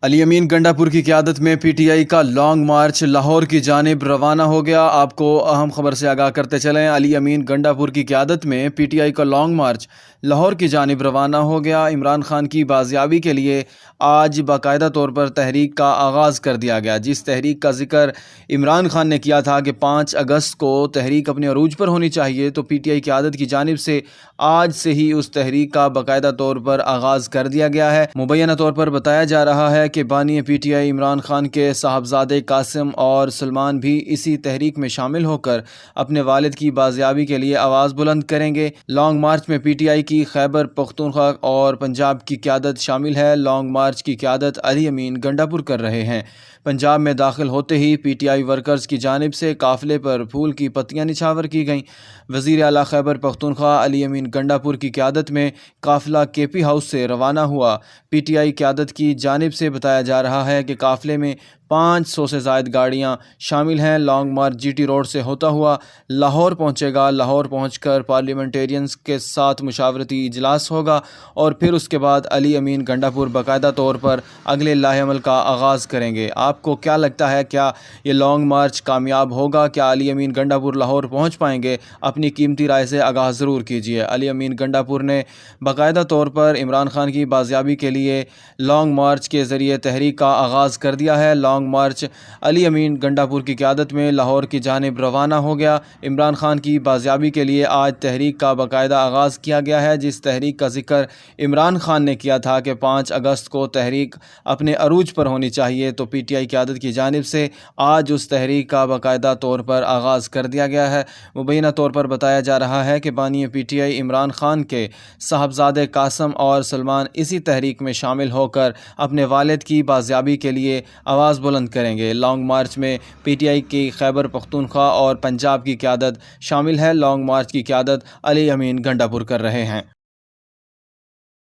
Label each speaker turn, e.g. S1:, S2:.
S1: علی امین گنڈا پور کی قیادت میں پی ٹی آئی کا لانگ مارچ لاہور کی جانب روانہ ہو گیا۔ آپ کو اہم خبر سے آگاہ کرتے چلیں، علی امین گنڈا پور کی قیادت میں پی ٹی آئی کا لانگ مارچ لاہور کی جانب روانہ ہو گیا۔ عمران خان کی بازیابی کے لیے آج باقاعدہ طور پر تحریک کا آغاز کر دیا گیا، جس تحریک کا ذکر عمران خان نے کیا تھا کہ 5 اگست کو تحریک اپنے عروج پر ہونی چاہیے، تو پی ٹی آئی قیادت کی جانب سے آج سے ہی اس تحریک کا باقاعدہ طور پر آغاز کر دیا گیا ہے۔ مبینہ طور پر بتایا جا رہا ہے کہ بانی P T I Imran Khan کے صاحبزادے قاسم اور سلمان بھی اسی تحریک میں شامل ہو کر اپنے والد کی بازیابی کے لیے آواز بلند کریں گے۔ لانگ مارچ میں پی ٹی آئی کی خیبر پختونخوا اور پنجاب کی قیادت شامل ہے۔ لانگ مارچ کی قیادت علی امین گنڈا پور کر رہے ہیں۔ پنجاب میں داخل ہوتے ہی پی ٹی آئی ورکرز کی جانب سے قافلے پر پھول کی پتیاں نچھاور کی گئیں۔ وزیر اعلیٰ خیبر پختونخوا علی امین گنڈا پور کی قیادت میں قافلہ کے پی ہاؤس سے روانہ ہوا۔ پی ٹی آئی قیادت کی جانب سے بتایا جا رہا ہے کہ قافلے میں 500 سے زائد گاڑیاں شامل ہیں۔ Long march G T road سے ہوتا ہوا لاہور پہنچے گا۔ لاہور پہنچ کر پارلیمنٹیرینز کے ساتھ مشاورتی اجلاس ہوگا اور پھر اس کے بعد علی امین گنڈا پور باقاعدہ طور پر اگلے لاہ عمل کا آغاز کریں گے۔ آپ کو کیا لگتا ہے، کیا یہ لانگ مارچ کامیاب ہوگا؟ کیا علی امین گنڈا پور لاہور پہنچ پائیں گے؟ اپنی قیمتی رائے سے آگاہ ضرور کیجیے۔ علی امین گنڈا پور نے باقاعدہ طور پر عمران خان کی بازیابی کے لیے لانگ مارچ کے ذریعے تحریک کا آغاز کر دیا ہے۔ لانگ مارچ علی امین گنڈا پور کی قیادت میں لاہور کی جانب روانہ ہو گیا۔ عمران خان کی بازیابی کے لیے آج تحریک کا باقاعدہ آغاز کیا گیا ہے، جس تحریک کا ذکر عمران خان نے کیا تھا کہ 5 اگست کو تحریک اپنے عروج پر ہونی چاہیے، تو پی ٹی آئی قیادت کی جانب سے آج اس تحریک کا باقاعدہ طور پر آغاز کر دیا گیا ہے۔ مبینہ طور پر بتایا جا رہا ہے کہ بانی P T I Imran Khan کے صاحبزادے قاسم اور سلمان اسی تحریک میں شامل ہو کر اپنے والد کی بازیابی کے لیے آواز بلند کریں گے۔ لانگ مارچ میں پی ٹی آئی کی خیبر پختونخوا اور پنجاب کی قیادت شامل ہے۔ لانگ مارچ کی قیادت علی امین گنڈا پور کر رہے ہیں۔